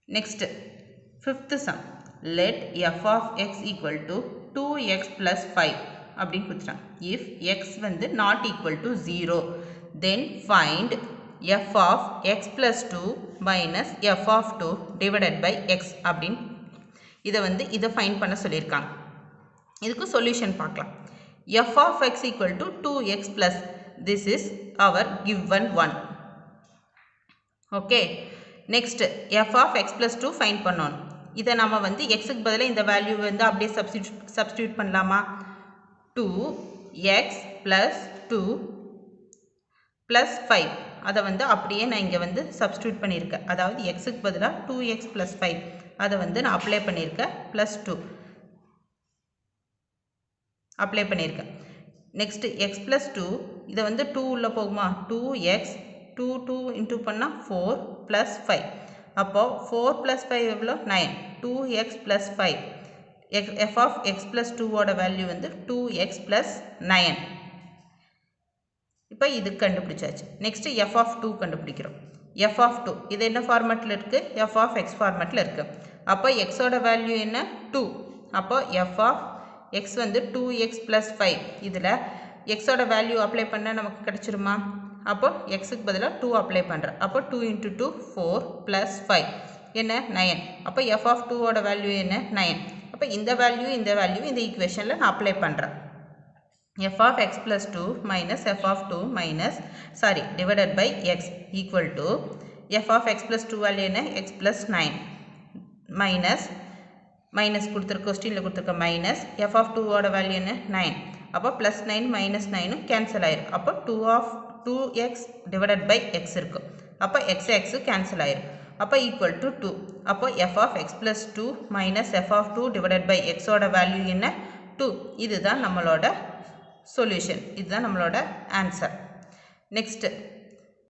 Next, fifth sum. Let f of x equal to 2x plus 5. அப்படின்னு கொடுத்துட்டான். If x வந்து not equal to 0, then find f of x plus 2 minus f of 2 divided by x. அப்படின்னு இதை find பண்ண சொல்லியிருக்காங்க. இதுக்கு solution பார்க்கலாம். f of x equal to 2x plus. This is our given one. Okay. Next, f of x plus 2 find பண்ணணும். இதை நம்ம x க்கு பதிலாக இந்த வேல்யூ அப்படியே substitute பண்ணலாமா? 2x plus 2 plus 5. அதை அப்படியே நான் இங்கே substitute பண்ணியிருக்கேன். அதாவது x க்கு பதிலாக 2x plus 5. அதை நான் apply பண்ணியிருக்கேன் plus 2. apply பண்ணியிருக்கேன். Next, x plus 2. இதை 2 உள்ள போகுமா? 2x 2 into பண்ணா 4 plus 5. அப்போ 4 plus 5 எவ்வளோ? 9. 2x plus 5. f of x plus 2 ஓட வேல்யூ 2x plus 9. இப்போ இது கண்டுபிடிச்சாச்சு. நெக்ஸ்ட் f of 2 கண்டுபிடிக்கிறோம். f of 2 இது என்ன ஃபார்மேட்டில் இருக்குது? f of x ஃபார்மேட்டில் இருக்குது. அப்போ x ஓட வேல்யூ என்ன? 2. அப்போ f of x 2x plus 5. இதில் x ஓட வேல்யூ அப்ளை பண்ணால் நமக்கு கிடைச்சிருமா? அப்போ x க்கு பதிலாக 2 அப்ளை பண்ணுறேன். அப்போ 2 into 2 4 plus 5 என்ன? 9. அப்போ f of 2 ஓட வேல்யூ என்ன? 9. அப்போ இந்த வேல்யூ இந்த ஈக்குவேஷனில் நான் அப்ளை பண்ணுறேன். f of x plus 2 minus f of 2 minus divided by x equal to f of x plus 2 value என்ன? x plus 9 minus கொடுத்துருக்க கொஸ்டினில் கொடுத்துருக்க மைனஸ் f of 2 ஓட வேல்யூ என்ன? 9. அப்போ plus 9 minus 9 கேன்சல் ஆயிரும். அப்போ 2x divided by x இருக்கும். அப்போ x கேன்சல் ஆயிரும். அப்போ equal to 2. அப்போ f of x plus 2 minus f of 2 divided by x ஓட வேல்யூ என்ன? 2. இதுதான் நம்மளோட சொல்யூஷன். இதுதான் நம்மளோட ஆன்சர். நெக்ஸ்ட்